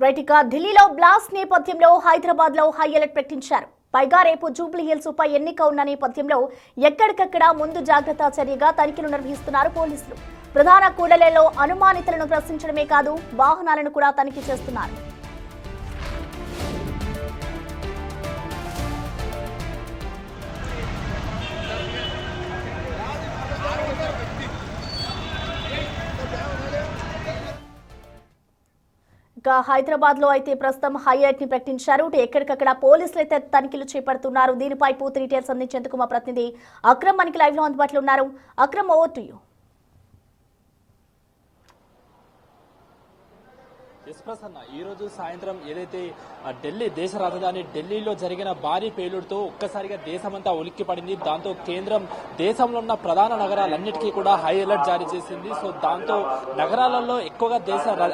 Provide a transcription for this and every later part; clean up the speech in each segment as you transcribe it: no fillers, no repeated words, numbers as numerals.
రైట్గా ఢిల్లీలో బ్లాస్ట్ నేపథ్యంలో హైదరాబాద్ లో హై అలర్ట్ ప్రకటించారు. పైగా రేపు జూబ్లీ హిల్స్ ఉప ఎన్నిక ఉన్న నేపథ్యంలో ఎక్కడికక్కడ ముందు జాగ్రత్త చర్యగా తనిఖీలు నిర్వహిస్తున్నారు పోలీసులు. ప్రధాన కూడళ్లలో అనుమానితులను ప్రశ్నించడమే కాదు, వాహనాలను కూడా తనిఖీ చేస్తున్నారు. హైదరాబాద్ లో అయితే ప్రస్తుతం హై అలర్ట్ ని ప్రకటించారు. ఎక్కడికక్కడ పోలీసులు అయితే తనిఖీలు చేపడుతున్నారు. దీనిపై పూర్తి డీటెయిల్స్ అందించేందుకు మా ప్రతినిధి అక్రమ్ మనకి లైవ్ లో అందుబాటులో ఉన్నారు. Akram, over to you. Prasanna, ఈ రోజు సాయంత్రం ఏదైతే ఢిల్లీ దేశ రాజధాని ఢిల్లీలో జరిగిన భారీ పేలుడుతో ఒక్కసారిగా దేశమంతా ఉలిక్కిపడింది. దాంతో కేంద్రం దేశంలో ఉన్న ప్రధాన నగరాలన్నిటికీ కూడా హై అలర్ట్ జారీ చేసింది. సో దాంతో నగరాలలో ఎక్కువగా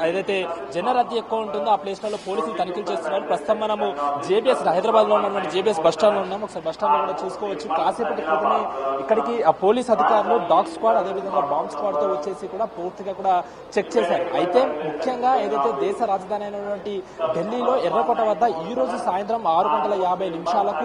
ఏదైతే జనరద్దీ ఎక్కువ ఉంటుందో ఆ ప్లేస్లలో పోలీసులు తనిఖీలు చేస్తున్నారు. ప్రస్తుతం మనము జేబీఎస్ హైదరాబాద్ లో ఉన్నటువంటి జేబీఎస్ బస్ స్టాండ్ లో ఉన్నాం. ఒకసారి బస్ స్టాండ్ లో కూడా చూసుకోవచ్చు. కాసేపటి క్రితమే ఇక్కడికి పోలీస్ అధికారులు డాగ్ స్క్వాడ్ అదేవిధంగా బాంబ్ స్క్వాడ్ తో వచ్చేసి కూడా పూర్తిగా కూడా చెక్ చేశారు. అయితే ముఖ్యంగా ఏదైతే దేశ రాజధాని అయినటువంటి ఢిల్లీలో ఎర్రకోట వద్ద ఈ రోజు సాయంత్రం 6:50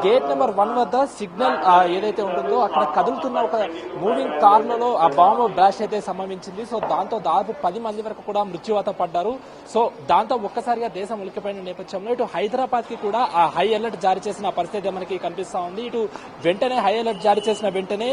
గేట్ నెంబర్ 1 వద్ద సిగ్నల్ ఏదైతే ఉంటుందో అక్కడ కదులుతున్న ఒక మూవింగ్ కార్లలో ఆ బాంబు బ్లాస్ట్ అయితే సంభవించింది. సో దాంతో దాదాపు 10 మంది వరకు కూడా మృత్యువాత పడ్డారు. సో దాంతో ఒక్కసారిగా దేశం ఉలిక్కిపోయిన నేపథ్యంలో ఇటు హైదరాబాద్ కి కూడా ఆ హై అలర్ట్ జారీ చేసిన పరిస్థితి మనకి కనిపిస్తా ఉంది. ఇటు వెంటనే హై అలర్ట్ జారీ చేసిన వెంటనే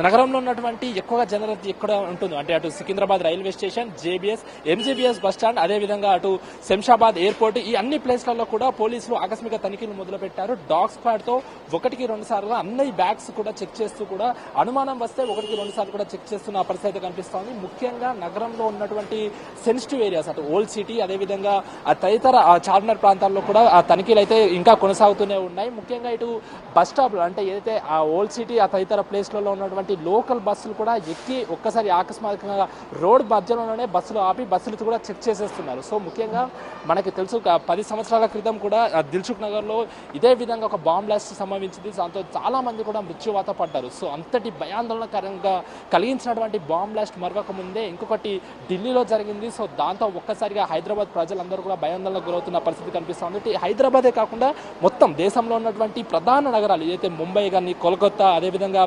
నగరంలో ఉన్నటువంటి ఎక్కువగా జనరద్దీ ఎక్కడ ఉంటుంది అంటే అటు Secunderabad railway station, JBS, MGBS bus stand, అదేవిధంగా అటు శంషాబాద్ ఎయిర్పోర్ట్, ఈ అన్ని ప్లేస్లలో కూడా పోలీసులు ఆకస్మిక తనిఖీలు మొదలుపెట్టారు. డాగ్ స్క్వాడ్ తో 1-2 సార్లు అన్ని బ్యాగ్స్ కూడా చెక్ చేస్తూ కూడా అనుమానం వస్తే 1-2 సార్లు కూడా చెక్ చేస్తున్న పరిస్థితి కనిపిస్తోంది. ముఖ్యంగా నగరంలో ఉన్నటువంటి సెన్సిటివ్ ఏరియాస్ అటు ఓల్డ్ సిటీ అదేవిధంగా తదితర చార్మినార్ ప్రాంతాల్లో కూడా ఆ తనిఖీలు అయితే ఇంకా కొనసాగుతూనే ఉన్నాయి. ముఖ్యంగా ఇటు బస్ స్టాప్ అంటే ఏదైతే ఆ ఓల్డ్ సిటీ ఆ తదితర ప్లేస్లలో ఉన్నటువంటి లోకల్ బస్సులు కూడా ఎక్కి ఒక్కసారి ఆకస్మికంగా రోడ్ మధ్యలోనే బస్సులు ఆపి బస్సులు కూడా చెక్ చేసేస్తున్నారు. సో ముఖ్యంగా మనకి తెలుసు 10 సంవత్సరాల క్రితం కూడా దిల్సుఖ్ నగర్ లో ఇదే విధంగా ఒక బాంబ్ బ్లాస్ట్ సంభవించింది. దాంతో చాలా మంది కూడా మృత్యువాత పడ్డారు. సో అంతటి భయాందోళనకరంగా కలిగించినటువంటి బాంబ్ బ్లాస్ట్ మరొక ముందే ఇంకొకటి ఢిల్లీలో జరిగింది. సో దాంతో ఒక్కసారిగా హైదరాబాద్ ప్రజలందరూ కూడా భయాందోళనకు గురవుతున్న పరిస్థితి కనిపిస్తుంది. హైదరాబాదే కాకుండా మొత్తం దేశంలో ఉన్నటువంటి ప్రధాన నగరాలు ఏదైతే ముంబై కానీ, కోల్కతా, అదేవిధంగా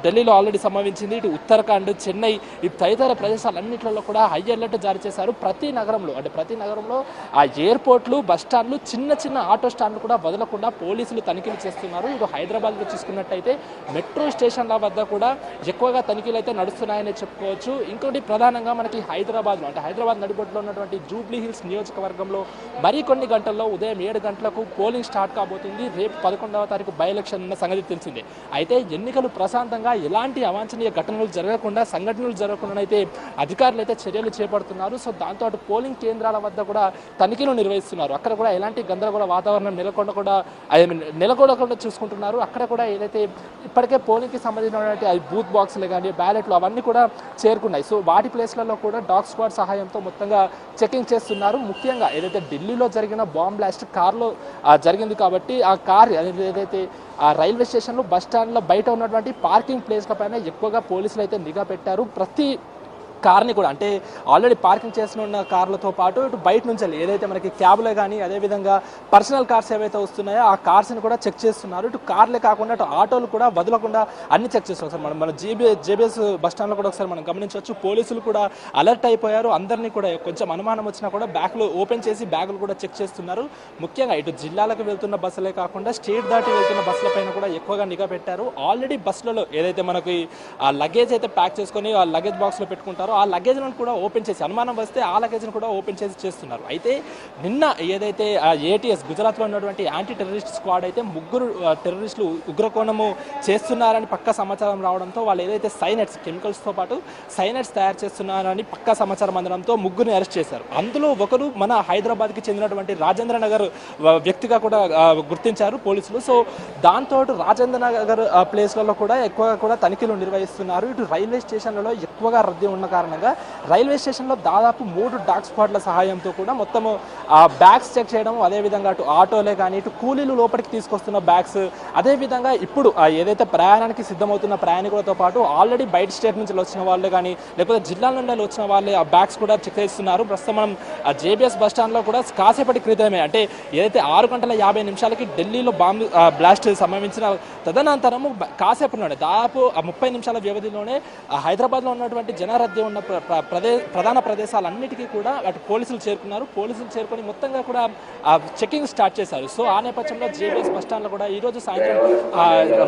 ఢిల్లీలో ఆల్రెడీ సంభవించింది. ఇటు ఉత్తరాఖండ్, చెన్నై, ఈ తదితర ప్రదేశాలన్నింటిలో కూడా హై అలర్ట్ జారీ చేశారు. ప్రతి నగరంలో ఆ ఎయిర్పోర్ట్లు, బస్ స్టాండ్లు, చిన్న ఆటో స్టాండ్లు కూడా వదలకుండా పోలీసులు తనిఖీలు చేస్తున్నారు. ఇటు హైదరాబాద్ లో చూసుకున్నట్టయితే మెట్రో స్టేషన్ల వద్ద కూడా ఎక్కువగా తనిఖీలు అయితే నడుస్తున్నాయని చెప్పుకోవచ్చు. ఇంకోటి ప్రధానంగా మనకి హైదరాబాద్ నడిబొడ్డులో ఉన్నటువంటి జూబ్లీ హిల్స్ నియోజకవర్గంలో మరికొన్ని గంటల్లో ఉదయం 7 గంటలకు పోలింగ్ స్టార్ట్ కాబోతుంది. రేపు 11వ తారీఖు బై ఎలక్షన్ ఉన్న సంగతి తెలిసిందే. అయితే ఎన్నికలు ప్రశాంతంగా ఎలాంటి అవాంఛనీయ సంఘటనలు జరగకుండా అయితే అధికారులు అయితే చర్యలు చేపడుతున్నారు. సో దాంతో అటు పోలింగ్ కేంద్రాల వద్ద కూడా తనిఖీలు నిర్వహిస్తున్నారు. అక్కడ కూడా ఎలాంటి గందరగోళ వాతావరణం నెలకొనకుండా చూసుకుంటున్నారు. అక్కడ కూడా ఏదైతే ఇప్పటికే పోలింగ్ కి సంబంధించినటువంటి బూత్ బాక్సులు కానీ బ్యాలెట్లు అవన్నీ కూడా చేరుకున్నాయి. సో వాటి ప్లేస్లలో కూడా డాగ్ స్క్వాడ్ సహాయంతో మొత్తంగా చెకింగ్ చేస్తున్నారు. ముఖ్యంగా ఏదైతే ఢిల్లీలో జరిగిన బాంబ్ బ్లాస్ట్ కార్లో జరిగింది కాబట్టి ఆ కార్ ఏదైతే ఆ రైల్వే స్టేషన్లో బస్ స్టాండ్లో బయట ఉన్నటువంటి పార్కింగ్ ప్లేస్ల పైన ఎక్కువగా పోలీసులు అయితే నిఘా పెట్టారు. ప్రతి కార్ని కూడా అంటే ఆల్రెడీ పార్కింగ్ చేసిన కార్లతో పాటు ఇటు బయట నుంచి ఏదైతే మనకి క్యాబ్లే కానీ అదేవిధంగా పర్సనల్ కార్స్ ఏవైతే వస్తున్నాయో ఆ కార్స్ని కూడా చెక్ చేస్తున్నారు. ఇటు కార్లే కాకుండా ఇటు ఆటోలు కూడా వదలకుండా అన్ని చెక్ చేస్తున్నారు. ఒకసారి మన జేబీఎస్ బస్ స్టాండ్లో కూడా ఒకసారి మనం గమనించవచ్చు. పోలీసులు కూడా అలర్ట్ అయిపోయారు. అందరినీ కూడా కొంచెం అనుమానం వచ్చినా కూడా బ్యాగ్లు ఓపెన్ చేసి బ్యాగులు కూడా చెక్ చేస్తున్నారు. ముఖ్యంగా ఇటు జిల్లాలకు వెళ్తున్న బస్సులే కాకుండా స్టేట్ దాటి వెళ్తున్న బస్సుల పైన కూడా ఎక్కువగా నిఘా పెట్టారు. ఆల్రెడీ బస్సులలో ఏదైతే మనకి ఆ లగేజ్ అయితే ప్యాక్ చేసుకొని ఆ లగేజ్ బాక్స్లో పెట్టుకుంటారో ఆ లగేజ్లను కూడా ఓపెన్ చేసి అనుమానం వస్తే ఆ లగేజ్ను కూడా ఓపెన్ చేసి చేస్తున్నారు. అయితే నిన్న ఏదైతే ఏటీఎస్ గుజరాత్లో ఉన్నటువంటి యాంటీ టెర్రరిస్ట్ స్క్వాడ్ అయితే 3 టెర్రరిస్టులు ఉగ్రకోణము చేస్తున్నారని పక్కా సమాచారం రావడంతో వాళ్ళు ఏదైతే కెమికల్స్తో పాటు సైనైడ్స్ తయారు చేస్తున్నారని పక్కా సమాచారం అందడంతో 3 అరెస్ట్ చేశారు. అందులో ఒకరు మన హైదరాబాద్కి చెందినటువంటి రాజేంద్ర నగర్ వ్యక్తిగా కూడా గుర్తించారు పోలీసులు. సో దాంతో రాజేంద్ర నగర్ ప్లేస్లలో కూడా ఎక్కువగా కూడా తనిఖీలు నిర్వహిస్తున్నారు. ఇటు రైల్వే స్టేషన్లలో ఎక్కువగా రద్దీ ఉన్న కారణంగా రైల్వే స్టేషన్లో దాదాపు 3 డాగ్ స్క్వాడ్ల సహాయంతో కూడా మొత్తము బ్యాగ్స్ చెక్ చేయడం, అదేవిధంగా అటు ఆటోలే కానీ ఇటు కూలీలు లోపలికి తీసుకొస్తున్న బ్యాగ్స్, అదేవిధంగా ఇప్పుడు ఏదైతే ప్రయాణానికి సిద్ధమవుతున్న ప్రయాణికులతో పాటు ఆల్రెడీ బయట స్టేట్ నుంచి వచ్చిన వాళ్ళు కానీ లేకపోతే జిల్లాల నుండి వచ్చిన వాళ్ళే ఆ బ్యాగ్స్ కూడా చెక్ చేస్తున్నారు. ప్రస్తుతం మనం జేబీఎస్ బస్ స్టాండ్లో కూడా కాసేపటి క్రితమే అంటే ఏదైతే 6:50 ఢిల్లీలో బాంబు బ్లాస్ట్ సంభవించిన తదనంతరము కాసేపట్లోనే దాదాపు 30 నిమిషాల వ్యవధిలోనే హైదరాబాద్లో ఉన్నటువంటి జనరద్దీ ఉన్న ప్రధాన ప్రదేశాలన్నిటికీ కూడా అటు పోలీసులు చేరుకున్నారు. పోలీసులు చేరుకొని మొత్తంగా కూడా చెకింగ్ స్టార్ట్ చేశారు. సో ఆ నేపథ్యంలో జేబీఎస్ బస్ స్టాండ్లో కూడా ఈరోజు సాయంత్రం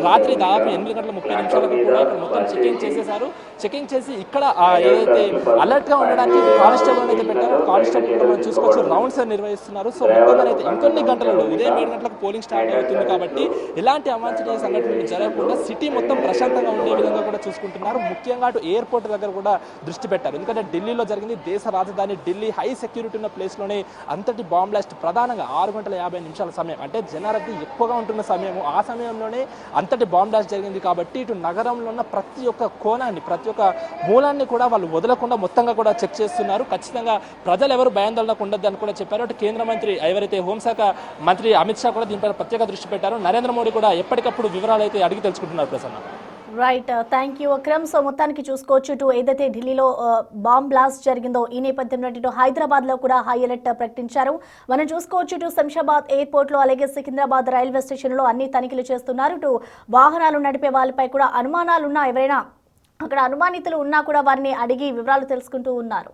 రాత్రి దాదాపు 8:30 కూడా ఇక్కడ మొత్తం చెకింగ్ చేసేశారు. చెకింగ్ చేసి ఇక్కడ ఏదైతే అలర్ట్గా ఉండడానికి కానిస్టేబుల్ అయితే పెట్టారో కానిస్టేబుల్ కూడా మనం చూసుకోవచ్చు రౌండ్స్ నిర్వహిస్తున్నారు. సో మొత్తంగా అయితే ఇంకొన్ని గంటలలో ఉదయం 7 గంటలకు పోలింగ్ స్టార్ట్ అవుతుంది కాబట్టి ఎలాంటి అవాంఛనీయ సంఘటనలు జరగకుండా సిటీ మొత్తం ప్రశాంతంగా ఉండే విధంగా కూడా చూసుకుంటున్నారు. ముఖ్యంగా అటు ఎయిర్పోర్ట్ దగ్గర కూడా దృష్టి పెట్టారు. ఎందుకంటే ఢిల్లీలో జరిగింది దేశ రాజధాని ఢిల్లీ, హై సెక్యూరిటీ ఉన్న ప్లేస్లోనే అంతటి బాంబ్ బ్లాస్ట్ ప్రధానంగా 6:50 సమయం అంటే జనరద్దీ ఎక్కువగా ఉంటున్న సమయం. ఆ సమయంలోనే అంతటి బాంబ్ బ్లాస్ట్ జరిగింది కాబట్టి ఇటు నగరంలో ఉన్న ప్రతి ఒక్క కోణాన్ని ప్రతి ఒక్క మూలాన్ని కూడా వాళ్ళు వదలకుండా మొత్తంగా కూడా చెక్ చేస్తున్నారు. ఖచ్చితంగా ప్రజలు ఎవరు భయాందోళనకు ఉండొద్దని కూడా చెప్పారు. అటు కేంద్ర మంత్రి ఎవరైతే హోంశాఖ మంత్రి అమిత్ షా కూడా దీనిపై ప్రత్యేక దృష్టి పెట్టారు. నరేంద్ర మోడీ కూడా ఎప్పటికప్పుడు వివరాలు అయితే అడిగి తెలుసుకుంటున్నారు. Prasanna, right, thank you Akram. So మొత్తానికి చూసుకోవచ్చు, ఇటు ఏదైతే ఢిల్లీలో బాంబ్ బ్లాస్ట్ జరిగిందో ఈ నేపథ్యంలో ఇటు హైదరాబాద్లో కూడా హై అలర్ట్ ప్రకటించారు. మనం చూసుకోవచ్చు, ఇటు శంషాబాద్ ఎయిర్పోర్ట్లో అలాగే సికింద్రాబాద్ రైల్వే స్టేషన్లో అన్ని తనిఖీలు చేస్తున్నారు. ఇటు వాహనాలు నడిపే వాళ్ళపై కూడా అనుమానాలున్నా ఎవరైనా అక్కడ అనుమానితులు ఉన్నా కూడా వారిని అడిగి వివరాలు తెలుసుకుంటూ ఉన్నారు.